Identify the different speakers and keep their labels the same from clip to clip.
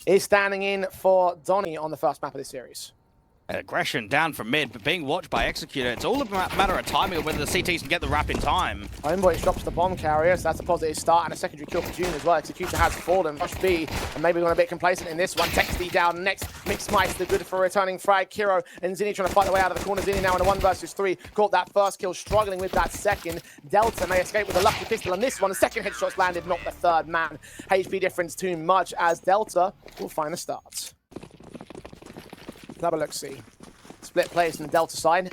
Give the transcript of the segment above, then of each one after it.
Speaker 1: is standing in for Donnie on the first map of this series.
Speaker 2: Aggression down from mid, but being watched by Executor. It's all a matter of timing of whether the CTs can get the wrap in time.
Speaker 1: Homeboy drops the bomb carrier, so that's a positive start and a secondary kill for June as well. Executor has fallen. Rush B, and maybe going a bit complacent in this one. Texty down next. Mixmeister good for a returning frag. Kiro and Zinni trying to fight their way out of the corner. Zinni now in a 1 versus 3. Caught that first kill, struggling with that second. Delta may escape with a lucky pistol on this one. The second headshot's landed, not the third man. HP difference too much as Delta will find the start. Double look see. Split players from the Delta side.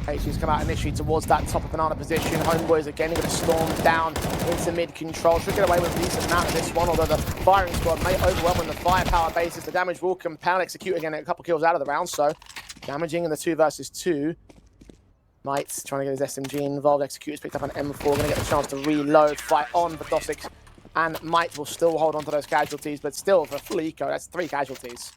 Speaker 1: HG's come out initially towards that top of banana position. Homeboys again going to storm down into mid control. Should get away with a decent amount of this one, although the firing squad may overwhelm on the firepower basis. The damage will compel. Execute again a couple kills out of the round, so damaging in the 2 versus 2. Might's trying to get his SMG involved. Executor's picked up an M4, going to get the chance to reload. Fight on for Dosix, and Might will still hold on to those casualties, but still for full eco, that's 3 casualties.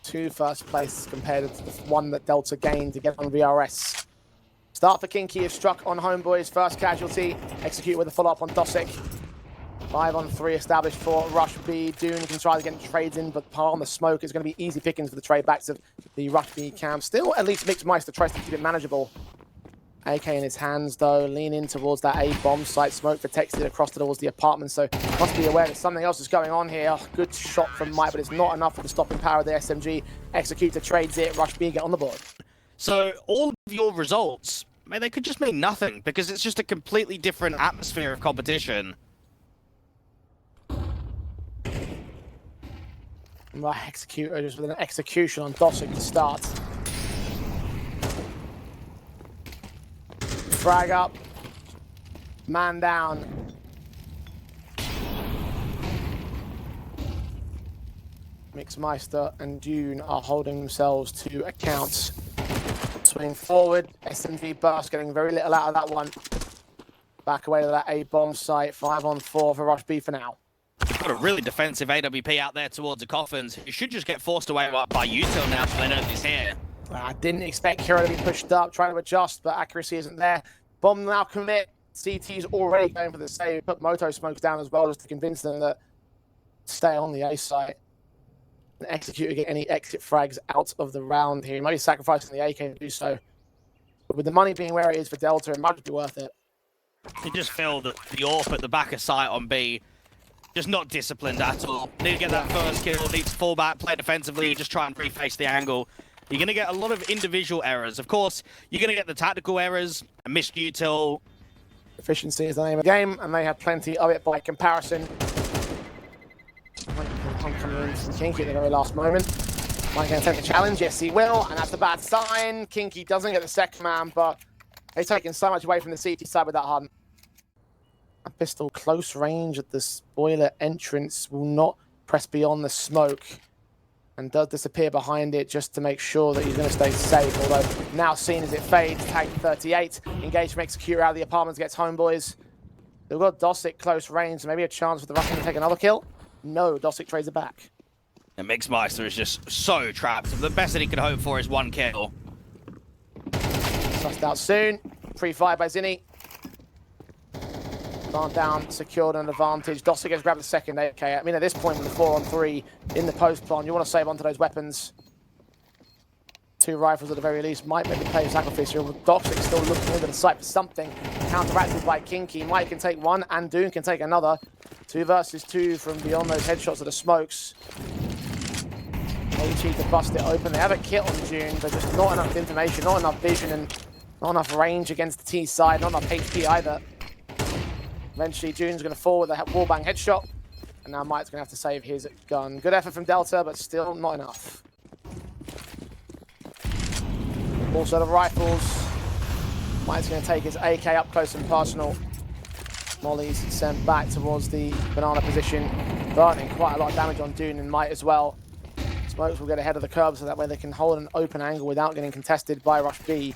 Speaker 1: 2 first place compared to the 1 that Delta gained to get on VRS. Start for Kinky is struck on Homeboy's first casualty. Execute with a follow-up on Dosic. 5 on 3 established for Rush B. Dune can try to get trades in, but on the smoke is going to be easy pickings for the trade backs of the Rush B camp. Still, at least Mixmeister tries to keep it manageable. AK in his hands, though, lean in towards that A bomb site. Smoke protected across towards the apartment, so must be aware that something else is going on here. Good shot from Mike, but it's not enough for the stopping power of the SMG. Executor trades it. Rush B get on the board.
Speaker 2: So all of your results, man, they could just mean nothing because it's just a completely different atmosphere of competition.
Speaker 1: Right, Executor just with an execution on Dosic to start. Frag up, man down. Mixmeister and Dune are holding themselves to account. Swing forward, SMG burst, getting very little out of that one. Back away to that A bomb site, 5 on 4 for Rush B for now.
Speaker 2: Got a really defensive AWP out there towards the coffins. You should just get forced away by Util now so they know he's here.
Speaker 1: I didn't expect Kiro to be pushed up, trying to adjust, but accuracy isn't there. Bomb now commit. CT's already going for the save. Put Moto smokes down as well just to convince them that stay on the A site. And Execute to get any exit frags out of the round here. He might be sacrificing the AK to do so. But with the money being where it is for Delta, it might be worth it.
Speaker 2: You just feel that the AWP at the back of sight on B, just not disciplined at all. Need to get that first kill, needs to fall back, play defensively, just try and reface the angle. You're going to get a lot of individual errors. Of course, you're going to get the tactical errors, a missed util.
Speaker 1: Efficiency is the name of the game, and they have plenty of it by comparison. Coming in from Kinky at the very last moment. Mike going to take the challenge? Yes, he will, and that's a bad sign. Kinky doesn't get the second man, but they've taken so much away from the CT side with that hunt. A pistol close range at the spoiler entrance will not press beyond the smoke and does disappear behind it just to make sure that he's going to stay safe, although now seen as it fades. Tag 38, engage from Executor out of the apartments, gets Homeboys. They've got Dosic close range, so maybe a chance for the Russian to take another kill. No, Dosic trades it back.
Speaker 2: And Mixmeister is just so trapped. The best that he could hope for is 1 kill.
Speaker 1: Sussed out soon. Pre-fire by Zinni. Plant down, secured an advantage. Dosic has grabbed the second AK. I mean, at this point, with the 4 on 3 in the post plan, you want to save onto those weapons. 2 rifles at the very least might maybe pay a sacrifice here. Dosic still looking into the site for something. Counteracted by Kinky. Mike can take 1 and Dune can take another. 2 versus 2 from beyond those headshots of the smokes. HE to bust it open. They have a kit on Dune, but just not enough information, not enough vision, and not enough range against the T side, not enough HP either. Eventually, Dune's going to fall with a wallbang headshot, and now Mike's going to have to save his gun. Good effort from Delta, but still not enough. Also the rifles. Mike's going to take his AK up close and personal. Molly's sent back towards the banana position, burning quite a lot of damage on Dune and Mike as well. Smokes will get ahead of the curb so that way they can hold an open angle without getting contested by Rush B.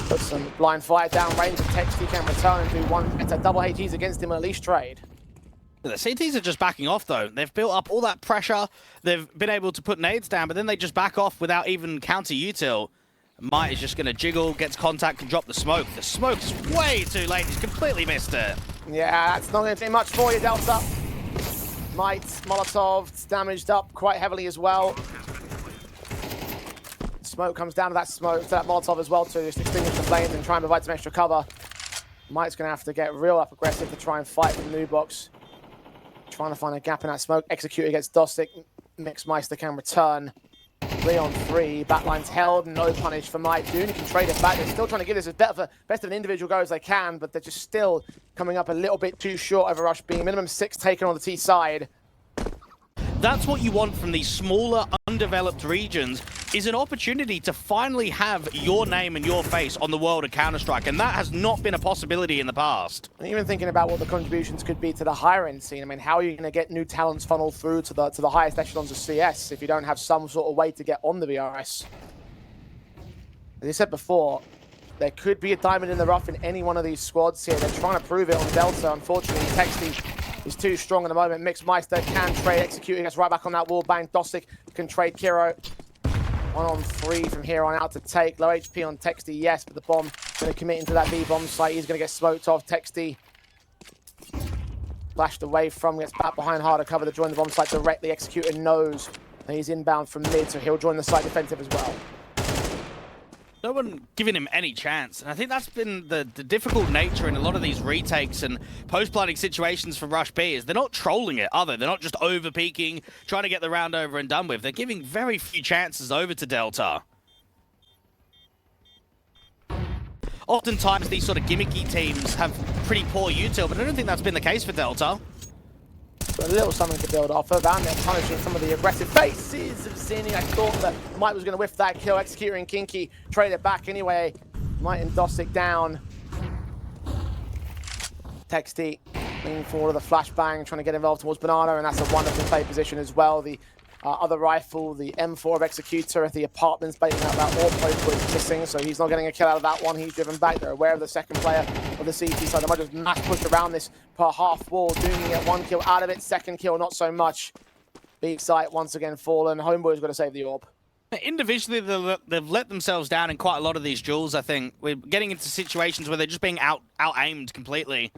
Speaker 1: Put some blind fire down range of text. He can return and do 1 better double HGs against him, at least trade.
Speaker 2: The CTs are just backing off, though. They've built up all that pressure. They've been able to put nades down, but then they just back off without even counter-util. Might is just going to jiggle, gets contact, can drop the smoke. The smoke's way too late. He's completely missed it.
Speaker 1: Yeah, that's not going to do much for you, Delta. Might, Molotov, damaged up quite heavily as well. Smoke comes down to that smoke, to that Molotov as well to just extinguish the flames and try and provide some extra cover. Might's going to have to get real up aggressive to try and fight from the new box. Trying to find a gap in that smoke. Execute against Dossic. Mixmeister can return. 3-on-3. Backline's held. No punish for Might. Dune can trade it back. They're still trying to give this as best of an individual go as they can, but they're just still coming up a little bit too short over Rush B. Minimum 6 taken on the T side.
Speaker 2: That's what you want from these smaller, undeveloped regions, is an opportunity to finally have your name and your face on the world of Counter-Strike, and that has not been a possibility in the past.
Speaker 1: And even thinking about what the contributions could be to the higher-end scene, I mean, how are you going to get new talents funneled through to the highest echelons of CS if you don't have some sort of way to get on the VRS? As I said before, there could be a diamond in the rough in any one of these squads here. They're trying to prove it on Delta. Unfortunately, Texty is too strong at the moment. Mixmeister can trade, executing us right back on that wall bang. Dossic can trade Kiro. 1-on-3 from here on out to take. Low HP on Texty, yes, but the bomb going to commit into that B bomb site. He's going to get smoked off. Texty flashed away from, gets back behind harder cover to join the bomb site directly. Executor knows that he's inbound from mid, so he'll join the site defensive as well.
Speaker 2: No one giving him any chance, and I think that's been the difficult nature in a lot of these retakes and post-planning situations for Rush B, is they're not trolling it, are they? They're not just over-peaking, trying to get the round over and done with. They're giving very few chances over to Delta. Oftentimes, these sort of gimmicky teams have pretty poor util, but I don't think that's been the case for Delta.
Speaker 1: But a little something to build off of, and they're punishing some of the aggressive faces of Zinni. I thought that Mike was going to whiff that kill. Executor and Kinky trade it back anyway. Mike and Dossic down. Texty leaning forward with a flashbang, trying to get involved towards Banana, and that's a wonderful play position as well. The other rifle, the M4 of Executor at the apartments, baiting out that AWP post was missing, so he's not getting a kill out of that one. He's driven back. They're aware of the second player of the CT side. They might just mass push around this per half wall. Dooming get 1 kill out of it. Second kill, not so much. Big site once again fallen. Homeboy's got to save the AWP.
Speaker 2: Individually, they've let themselves down in quite a lot of these duels, I think. We're getting into situations where they're just being out-aimed completely.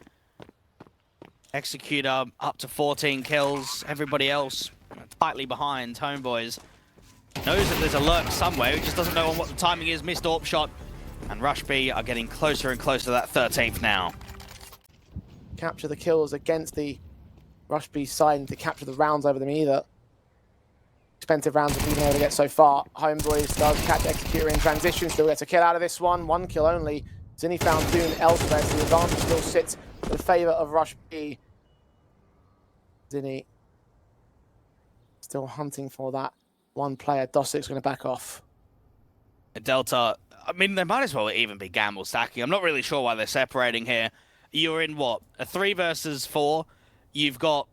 Speaker 2: Executor up to 14 kills. Everybody else tightly behind. Homeboys knows that there's a lurk somewhere. He just doesn't know what the timing is. Missed AWP shot. And Rush B are getting closer and closer to that 13th now.
Speaker 1: Capture the kills against the Rush B side and to capture the rounds over them either. Expensive rounds that we've been able to get so far. Homeboys does catch Executor in transition. Still gets a kill out of this one. 1 kill only. Zinni found Dune elsewhere, so the advantage still sits in favor of Rush B. Zinni still hunting for that one player. Dossic's going to back off.
Speaker 2: Delta, I mean, they might as well even be gamble stacking. I'm not really sure why they're separating here. You're in what? A 3 versus 4. You've got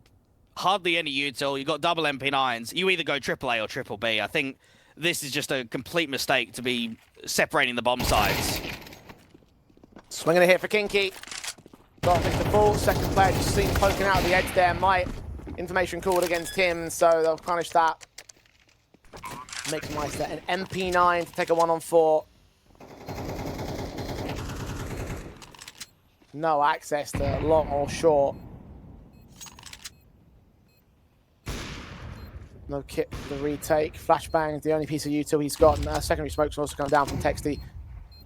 Speaker 2: hardly any util. You've got double MP9s. You either go AAA or triple B. I think this is just a complete mistake to be separating the bomb sides.
Speaker 1: Swinging a hit for Kinky. Got the ball. Second player just seen poking out the edge there. Might. Information called against him, so they'll punish that. Mixmeister an MP9 to take a 1-on-4. No access to long or short. No kit for the retake. Flashbang is the only piece of util he's got. And secondary smokes also come down from Texty.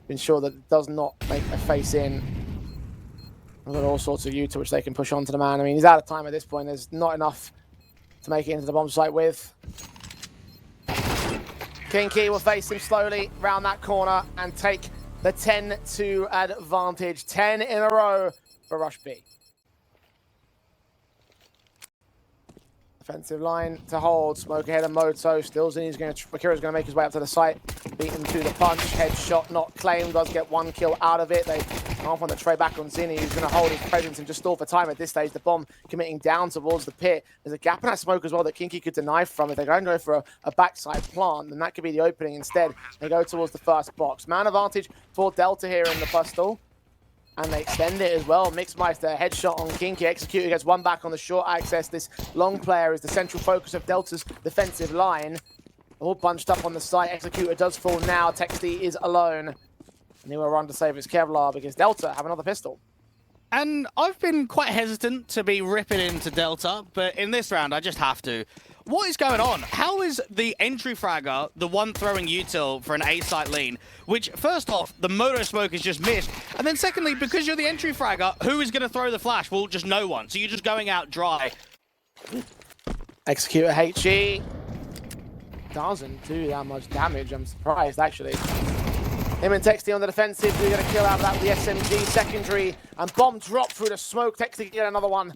Speaker 1: Ensure that it does not make a face in. They've got all sorts of util which they can push onto the man. I mean, he's out of time at this point. There's not enough to make it into the bomb site with. Kinky will face him slowly round that corner and take the 10-2 advantage. 10 in a row for Rush B. Defensive line to hold. Smoke ahead of Moto. Still Zinni's going to... Akira's going to make his way up to the site. Beat him to the punch. Headshot not claimed. Does get 1 kill out of it. They can't find the tray back on Zinni, who's going to hold his presence and just stall for time at this stage. The bomb committing down towards the pit. There's a gap in that smoke as well that Kinky could deny from. If they're going to go for a backside plant, then that could be the opening. Instead, they go towards the first box. Man advantage for Delta here in the first stall. And they extend it as well. Mixmeister, headshot on Kinky. Executor gets 1 back on the short access. This long player is the central focus of Delta's defensive line. All bunched up on the site. Executor does fall now. Texty is alone. And he will run to save his Kevlar because Delta have another pistol.
Speaker 2: And I've been quite hesitant to be ripping into Delta, but in this round, I just have to. What is going on? How is the entry fragger the one throwing util for an A-site lean? Which, first off, the moto smoke is just missed. And then secondly, because you're the entry fragger, who is going to throw the flash? Well, just no one. So you're just going out dry.
Speaker 1: Executor HE doesn't do that much damage. I'm surprised, actually. Him and Texty on the defensive, do get a kill out of that with the SMG secondary. And bomb drop through the smoke. Texty get another one.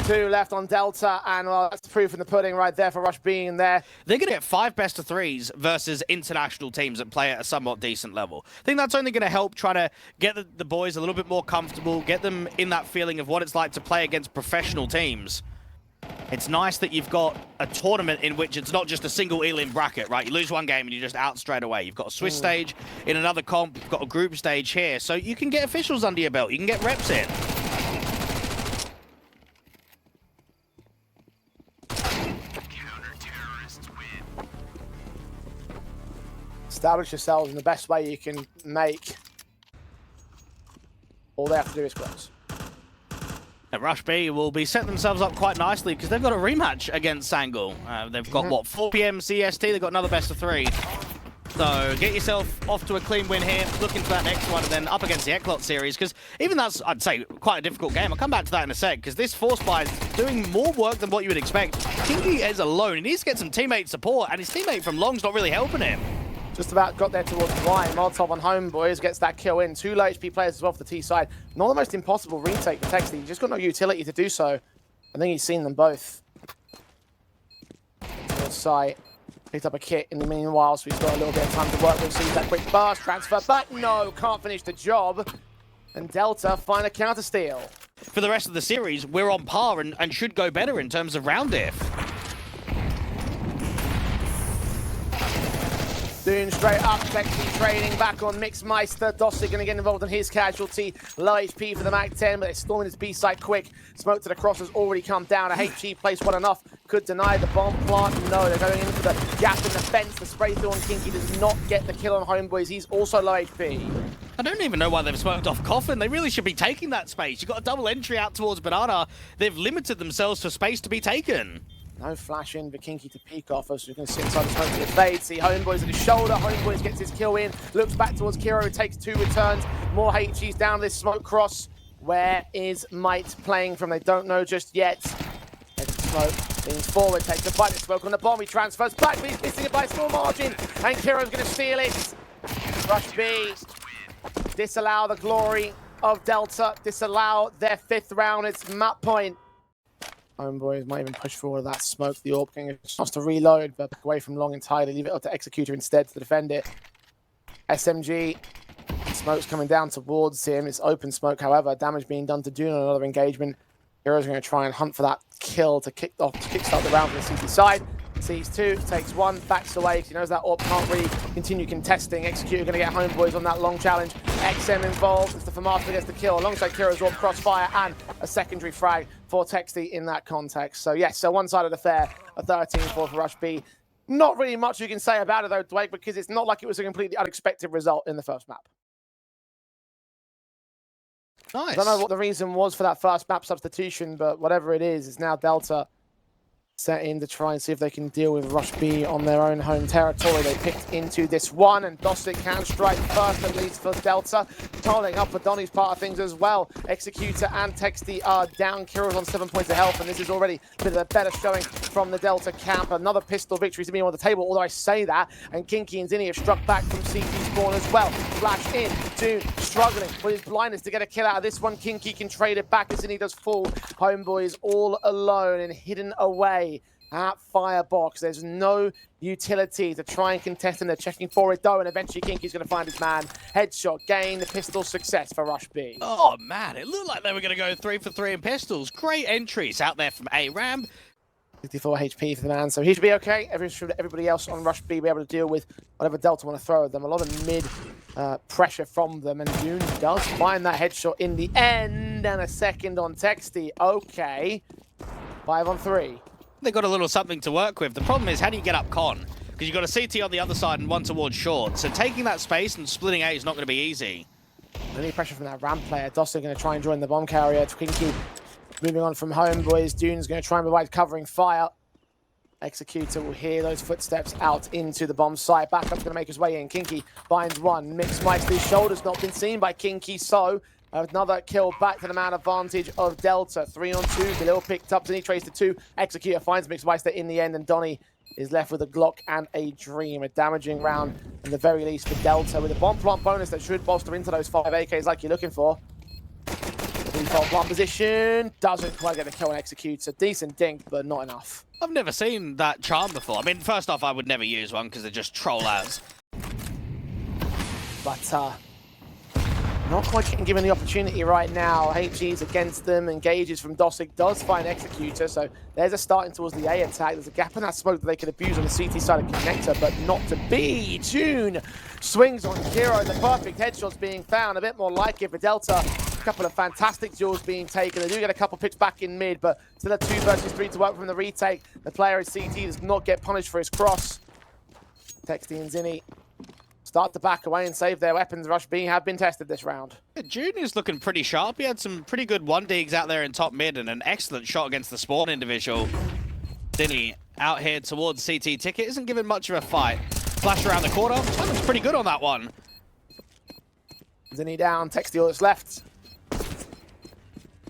Speaker 1: 2 left on Delta, and well, that's the proof in the pudding right there for Rush being there.
Speaker 2: They're going to get 5 best of 3s versus international teams that play at a somewhat decent level. I think that's only going to help try to get the boys a little bit more comfortable, get them in that feeling of what it's like to play against professional teams. It's nice that you've got a tournament in which it's not just a single elim bracket, right? You lose one game and you're just out straight away. You've got a Swiss stage in another comp, you've got a group stage here, so you can get officials under your belt, you can get reps in.
Speaker 1: Establish yourselves in the best way you can make. All they have to do is close.
Speaker 2: And Rush B will be setting themselves up quite nicely because they've got a rematch against Sangle. They've got, what, 4 PM CST, they've got another best of 3. So get yourself off to a clean win here, look into that next one, and then up against the ECLOT series, because even that's, I'd say, quite a difficult game. I'll come back to that in a sec, because this Force Buy is doing more work than what you would expect. Kinky is alone. He needs to get some teammate support, and his teammate from Long's not really helping him.
Speaker 1: Just about got there towards the line. Molotov on Homeboys gets that kill in. 2 low HP players as well for the T side. Not the most impossible retake for Texty. He's just got no utility to do so. I think he's seen them both. Towards site. Picked up a kit in the meanwhile, so he's got a little bit of time to work with. Sees that quick burst transfer, but no, can't finish the job. And Delta find a counter steal.
Speaker 2: For the rest of the series, we're on par and should go better in terms of round diff. Doing straight up, Texty trading back on Mixmeister. Dossig going to get involved in his casualty. Low HP for the MAC-10, but they're storming his B site quick. Smoke to the cross has already come down. A HE place well enough. Could deny the bomb plant. No, they're going into the gap in the fence. The spray through on Kinky does not get the kill on Homeboys. He's also low HP. I don't even know why they've smoked off Coffin. They really should be taking that space. You've got a double entry out towards Banana. They've limited themselves for space to be taken.
Speaker 1: No flash in for Kinky to peek off, so you're going to sit inside the smoke to the fade. See Homeboys at his shoulder. Homeboys gets his kill in. Looks back towards Kiro, takes 2 returns. More HEs down this smoke cross. Where is Might playing from? They don't know just yet. Heads to smoke, leans forward, takes a bite of smoke on the bomb. He transfers back, but he's missing it by a small margin. And Kiro's going to steal it. Rush B. Disallow the glory of Delta. Disallow their 5th round. It's map point. Homeboys might even push forward that smoke. The Orb King wants to reload, but back away from Long entirely. Leave it up to Executor instead to defend it. SMG. Smoke's coming down towards him. It's open smoke, however. Damage being done to Dune on another engagement. Heroes are going to try and hunt for that kill to kickstart the round from the CT side. Sees 2, takes 1, backs away because he knows that Orb can't really continue contesting. Executor going to get Homeboys on that long challenge. XM involved. It's the FAMAS that gets the kill alongside Kiro's Orb crossfire and a secondary frag for Texty in that context. So yes, so one side of the fair, a 13-4 for Rush B. Not really much you can say about it though, Dwight, because it's not like it was a completely unexpected result in the first map.
Speaker 2: Nice.
Speaker 1: I don't know what the reason was for that first map substitution, but whatever it is, it's now Delta set in to try and see if they can deal with Rush B on their own home territory. They picked into this one, and Dossic can strike first, at least for Delta. Tolling up for Donny's part of things as well. Executor and Texty are down. Kiro's on 7 points of health, and this is already a bit of a better showing from the Delta camp. Another pistol victory to be on the table, although I say that, and Kinky and Zinni have struck back from CT spawn as well. Flash in, Dune struggling with his blindness to get a kill out of this one. Kinky can trade it back as Zinni does fall. Homeboys all alone and hidden away at Firebox. There's no utility to try and contest, and they're checking for it though, and eventually Kinky's going to find his man. Headshot, gain, the pistol success for Rush B.
Speaker 2: Oh man, it looked like they were going to go 3 for 3 in pistols. Great entries out there from ARAM.
Speaker 1: 54 HP for the man, so he should be okay. Everybody else on Rush B be able to deal with whatever Delta want to throw at them. A lot of mid pressure from them, and Dune does find that headshot in the end, and a second on Texty. Okay, 5 on 3.
Speaker 2: They got a little something to work with. The problem is, how do you get up con? Because you've got a CT on the other side and one towards short. So taking that space and splitting A is not going to be easy.
Speaker 1: Any pressure from that ramp player. Dossik going to try and join the bomb carrier. Twinkie moving on from home, boys. Dune's going to try and provide covering fire. Executor will hear those footsteps out into the bomb site. Backup's going to make his way in. Kinky binds one. Mixmeister's shoulder's not been seen by Kinky, so another kill back to the man advantage of Delta. 3 on 2. Galil picked up. Zenny traced to 2. Executor finds Mixmeister in the end, and Donny is left with a Glock and a Dream. A damaging round, in the very least, for Delta, with a bomb plant bonus that should bolster into those 5 AKs like you're looking for. Default plant position. Doesn't quite get a kill and executes. A decent dink, but not enough.
Speaker 2: I've never seen that charm before. I mean, first off, I would never use one because they're just troll ads.
Speaker 1: But not quite getting given the opportunity right now. HG's against them. Engages from Dossik. Does find Executor. So there's a starting towards the A attack. There's a gap in that smoke that they could abuse on the CT side of Connector, but not to be. June swings on Kiro. The perfect headshots being found. A bit more like it for Delta. A couple of fantastic duels being taken. They do get a couple picks back in mid, but still a 2 versus 3 to work from the retake. The player at CT does not get punished for his cross. Texty and Zinni start to back away and save their weapons. Rush B have been tested this round.
Speaker 2: June is looking pretty sharp. He had some pretty good 1-digs out there in top mid and an excellent shot against the spawn individual. Zinni out here towards CT Ticket. Isn't given much of a fight. Flash around the corner. Timing's pretty good on that one.
Speaker 1: Zinni down. Texty all that's left.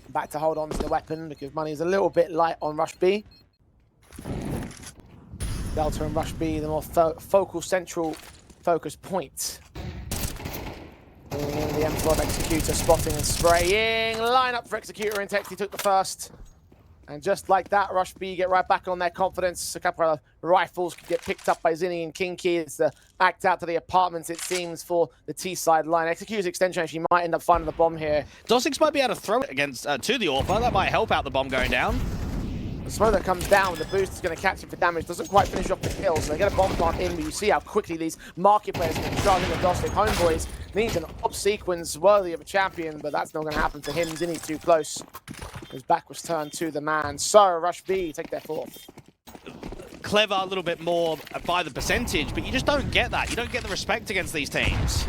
Speaker 1: Back to hold on to the weapon because money is a little bit light on Rush B. Delta and Rush B, the more focal central focus point. Bringing in the M12 Executor, spotting and spraying. Line up for Executor and Texty took the first. And just like that, Rush B get right back on their confidence. A couple of rifles could get picked up by Zinni and Kinky. It's the act out to the apartments, it seems, for the T-side line. Executor's extension actually might end up finding the bomb here.
Speaker 2: Dossik might be able to throw it against to the AWPer. That might help out the bomb going down.
Speaker 1: The smoke that comes down with the boost is going to catch him for damage. Doesn't quite finish off the kill, so they get a bomb plant in, but you see how quickly these market players can charge in the Dossik. Homeboys needs an up sequence worthy of a champion, but that's not going to happen to him. Zinni too close. His back was turned to the man. So Rush B take their 4th.
Speaker 2: Clever a little bit more by the percentage, but you just don't get that. You don't get the respect against these teams.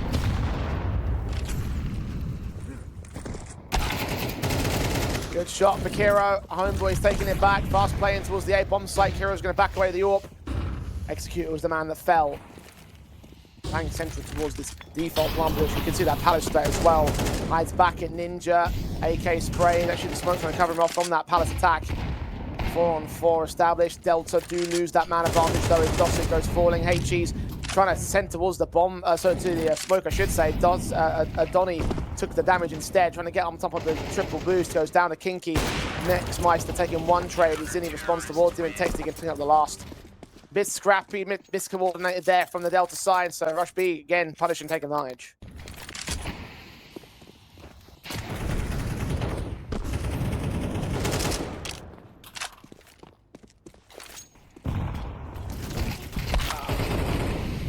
Speaker 1: Good shot for Kiro. Homeboy's taking it back. Fast playing towards the A bomb site. Kiro's going to back away the AWP. Executor was the man that fell. Bang central towards this default plant bush. You can see that palace straight as well. Hides back at Ninja. AK spray. Actually, the smoke's going to cover him off from that palace attack. 4 on 4 established. Delta do lose that man advantage though as Dossik goes falling. HG's trying to send towards the bomb, to the smoke, I should say. Donny took the damage instead, trying to get on top of the triple boost. Goes down to Kinky. Mixmeister taking 1 trade. Zinni responds towards him and Texty can pick up the last. Bit scrappy, miscoordinated there from the Delta side, so Rush B again punish and take advantage.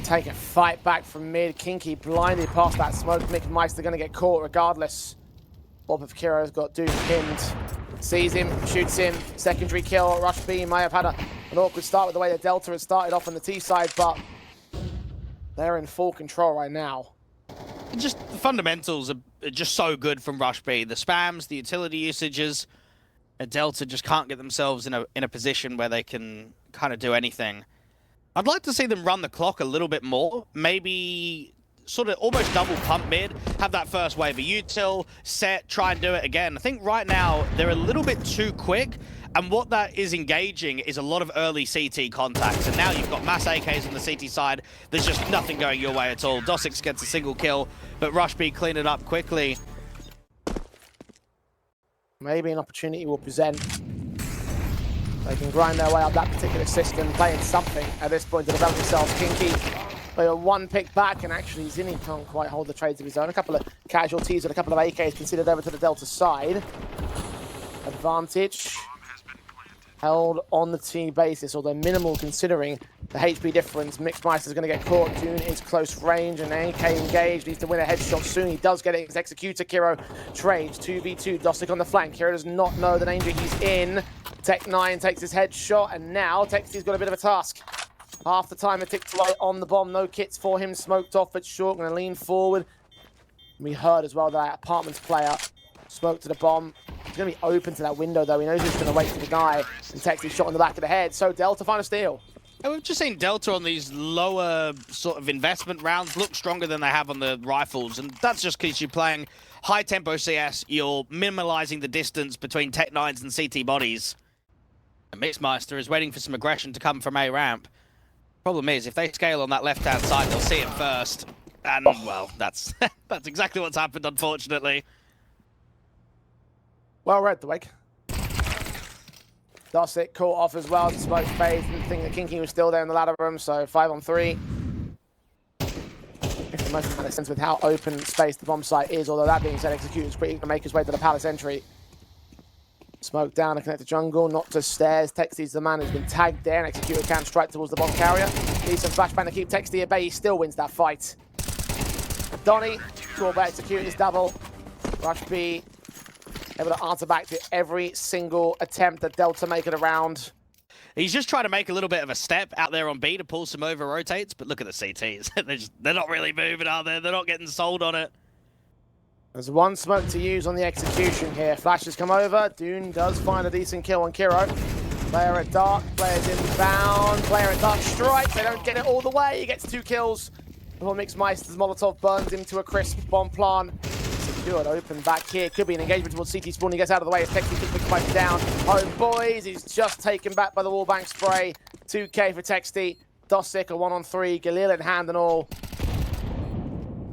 Speaker 1: Take a fight back from mid. Kinky blinded past that smoke. Mixmeister going to get caught regardless. Bob of Kiro's got Doom pinned. Sees him, shoots him. Secondary kill. Rush B may have had an awkward start with the way the Delta has started off on the T side, but they're in full control right now.
Speaker 2: Just the fundamentals are just so good from Rush B. The spams, the utility usages, and Delta just can't get themselves in a position where they can kind of do anything. I'd like to see them run the clock a little bit more. Maybe sort of almost double pump mid, have that first wave of util, set, try and do it again. I think right now they're a little bit too quick, and what that is engaging is a lot of early CT contacts. And now you've got mass AKs on the CT side. There's just nothing going your way at all. Dossik gets a single kill, but Rush B clean it up quickly.
Speaker 1: Maybe an opportunity will present. They can grind their way up that particular system, playing something at this point to develop themselves. Kinky, they are 1 pick back, and actually Zinni can't quite hold the trades of his own. A couple of casualties and a couple of AKs considered over to the Delta side. Advantage held on the team basis, although minimal considering the HP difference. Mixmeister's going to get caught. Dune is close range, and AK engaged. Needs to win a headshot soon. He does get it. His Executor. Kiro trades 2v2. Dossik on the flank. Kiro does not know the danger he's in. Tech9 takes his headshot, and now Texty's got a bit of a task. Half the time it ticked away on the bomb. No kits for him. Smoked off, but short. Going to lean forward. We heard as well that Apartments player spoke to the bomb. He's going to be open to that window, though. He knows he's going to wait for the guy. And Texas shot in the back of the head. So Delta find a steal.
Speaker 2: And we've just seen Delta on these lower sort of investment rounds look stronger than they have on the rifles. And that's just because you're playing high-tempo CS. You're minimalizing the distance between Tech-9s and CT bodies. And Mixmeister is waiting for some aggression to come from A ramp. Problem is, if they scale on that left-hand side, they'll see it first. And, well, that's that's exactly what's happened, unfortunately.
Speaker 1: Well read, the wake. Dosik caught off as well. Smoke fades. Didn't think that Kinky was still there in the ladder room, so 5-on-3. Makes the most amount of sense with how open space the bomb site is, although that being said, Execution's quickly to make his way to the palace entry. Smoke down to connect to jungle, not to stairs. Texty's the man who's been tagged there, and Executor can strike towards the bomb carrier. Needs some flashbang to keep Texty at bay. He still wins that fight. Donny, draw by Executor's double. Rush B, able to answer back to every single attempt that Delta make it around.
Speaker 2: He's just trying to make a little bit of a step out there on B to pull some over rotates, but look at the CTs. they're not really moving, are they? They're not getting sold on it.
Speaker 1: There's one smoke to use on the execution here. Flashes come over. Dune does find a decent kill on Kiro. Player at dark, player's inbound. Player at dark strikes. They don't get it all the way. He gets 2 kills. Before Mixmeister's Molotov burns him to a crisp bomb plant. Secured, open back here. Could be an engagement towards CT spawn. He gets out of the way as Texty keeps Mixmeister down. Oh, boys, he's just taken back by the wallbang spray. 2K for Texty. Dosik a 1-on-3. Galil in hand and all.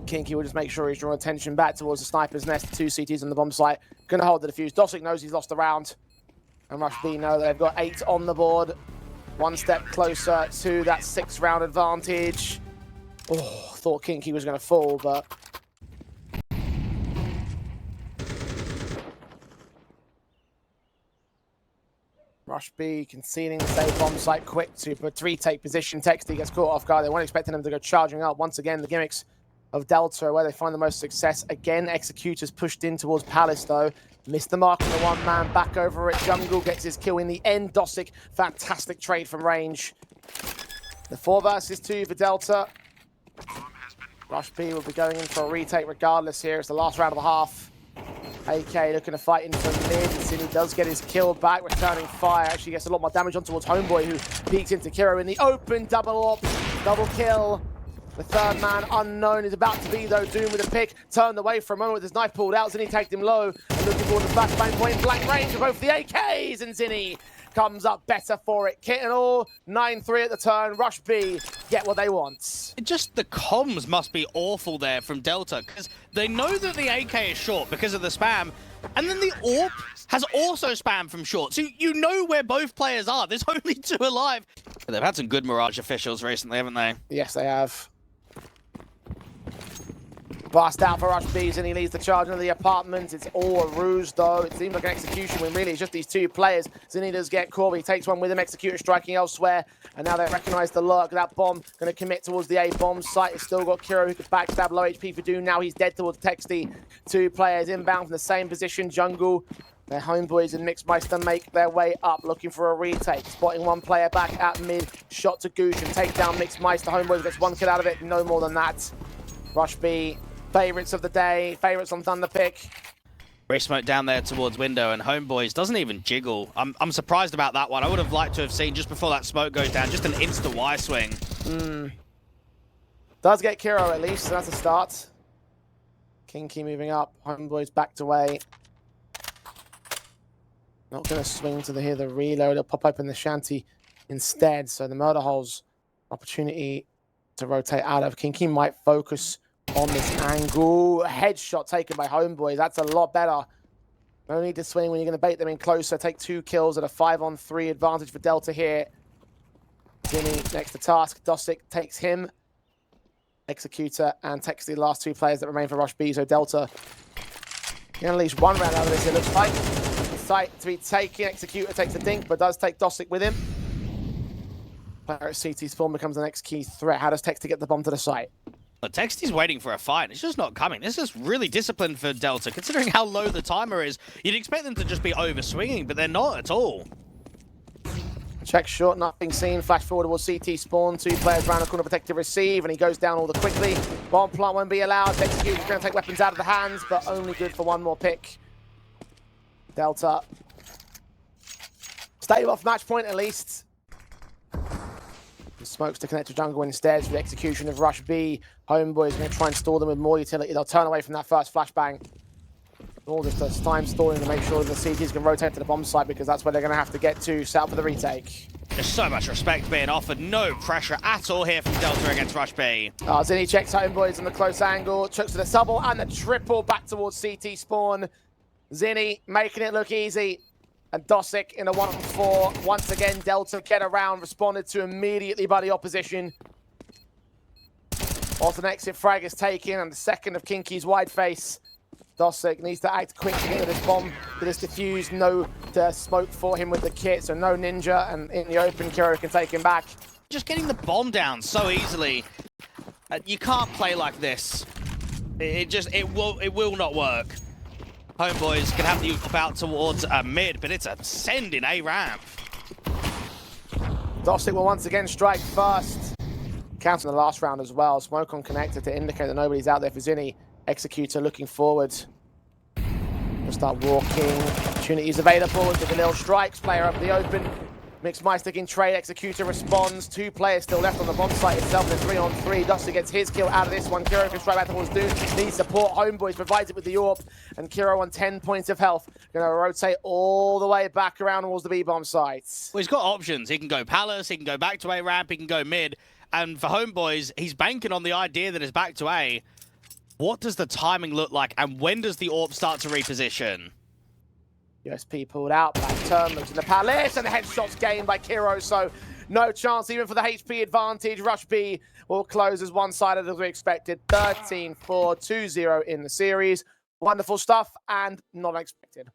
Speaker 1: Kinky will just make sure he's drawing attention back towards the sniper's nest. 2 CTs on the bomb site. Gonna hold the defuse. Dosik knows he's lost a round. And Rush B know that they've got 8 on the board. 1 step closer to that 6-round advantage. Oh, thought Kinky was gonna fall, but... Rush B conceding the safe bomb site quick to retake position. Texty gets caught off guard. They weren't expecting him to go charging up. Once again, the gimmicks of Delta where they find the most success. Again, Executors pushed in towards Palace though. Missed the mark on the 1-man. Back over at Jungle. Gets his kill in the end. Dosik, fantastic trade from range. The 4 versus 2 for Delta. Rush B will be going in for a retake regardless here. It's the last round of the half. AK looking to fight into mid. Zinni does get his kill back, returning fire. Actually gets a lot more damage on towards Homeboy, who peeks into Kiro in the open. Double kill. The 3rd man, unknown, is about to be, though. Doom with a pick. Turned away for a moment with his knife pulled out. Zinni tagged him low. And looking for the flashbang point blank range of both the AKs. And Zinni comes up better for it. Kit and all, 9-3 at the turn. Rush B get what they want.
Speaker 2: Just the comms must be awful there from Delta, because they know that the AK is short because of the spam. And then the AWP has also spam from short. So you know where both players are. There's only 2 alive. But they've had some good Mirage officials recently, haven't they?
Speaker 1: Yes, they have. Blast out for Rush B's and he leads the charge into the apartment. It's all a ruse though. It seems like an execution when really it's just these 2 players. Zinni does get Corby, takes one with him, Executor striking elsewhere. And now they recognize the lurk. That bomb going to commit towards the A bomb site. It's still got Kiro who could backstab low HP for Doom. Now he's dead towards Texty. 2 players inbound from the same position. Jungle. Their homeboys and Mixmeister make their way up, looking for a retake. Spotting 1 player back at mid. Shot to Goosh and take down Mixmeister. Homeboys gets 1 kill out of it. No more than that. Rush B. Favorites of the day, favorites on Thunderpick.
Speaker 2: Very smoke down there towards window, and Homeboys doesn't even jiggle. I'm surprised about that one. I would have liked to have seen, just before that smoke goes down, just an insta-Y swing.
Speaker 1: Does get Kiro at least, so that's a start. Kinky moving up, Homeboys backed away. Not going to swing to the reload. He'll pop open the shanty instead, so the murder hole's opportunity to rotate out of. Kinky might focus on this angle. Headshot taken by Homeboys. That's a lot better. No need to swing when you're going to bait them in closer. Take 2 kills at a 5-on-3 advantage for Delta here. Zinni next to task. Dosik takes him. Executor and Texty, the last 2 players that remain for Rush B. So Delta can at least 1 round out of this, it looks like. Site to be taken. Executor takes a dink, but does take Dosik with him. Player at CT spawn becomes the next key threat. How does Texty get the bomb to the site?
Speaker 2: But Texty's waiting for a fight. It's just not coming. This is really disciplined for Delta, considering how low the timer is. You'd expect them to just be over-swinging, but they're not at all.
Speaker 1: Check short, nothing seen. Flash forward towards CT spawn. 2 players around the corner, protect to receive, and he goes down all the quickly. Bomb plant won't be allowed. Execution's going to take weapons out of the hands, but only good for one more pick. Delta. Stay off match point at least. The smokes to connect to jungle instead for the execution of Rush B. Homeboy's going to try and stall them with more utility. They'll turn away from that first flashbang. All this time stalling to make sure that the CTs can rotate to the bomb site because that's where they're going to have to get to set up for the retake.
Speaker 2: There's so much respect being offered. No pressure at all here from Delta against Rush B.
Speaker 1: Zinni checks Homeboys on the close angle. Chucks to the double and the triple back towards CT spawn. Zinni making it look easy. And Dosic in a 1-4. Once again, Delta get around, responded to immediately by the opposition. Whilst an exit frag is taken and the second of Kinky's wide face. Dosic needs to act quick to get rid of this bomb, but it's diffused. No smoke for him with the kit, so no ninja, and in the open, Kiro can take him back.
Speaker 2: Just getting the bomb down so easily. You can't play like this. It will not work. Homeboys can have the up out towards a mid, but it's a send in A ramp.
Speaker 1: Dosic will once again strike first. Counting the last round as well. Smoke on connector to indicate that nobody's out there for Zinni. Executor looking forward. We'll start walking. Opportunities available. The Vanille strikes. Player up the open. Mixed Meister in trade. Executor responds. 2 players still left on the bomb site itself. The 3-on-3. Dusty gets his kill out of this one. Kiro can strike back towards Doom. Needs support. Homeboys provides it with the AWP. And Kiro on 10 points of health. Going to rotate all the way back around towards the B-bomb sites.
Speaker 2: Well, he's got options. He can go Palace. He can go back to A ramp. He can go mid. And for Homeboys, he's banking on the idea that it's back to A. What does the timing look like, and when does the AWP start to reposition?
Speaker 1: USP pulled out, back turn, looks in the Palace, and the headshots gained by Kiro, so no chance even for the HP advantage. Rush B will close as one-sided as we expected. 13-4, 2-0 in the series. Wonderful stuff, and not unexpected.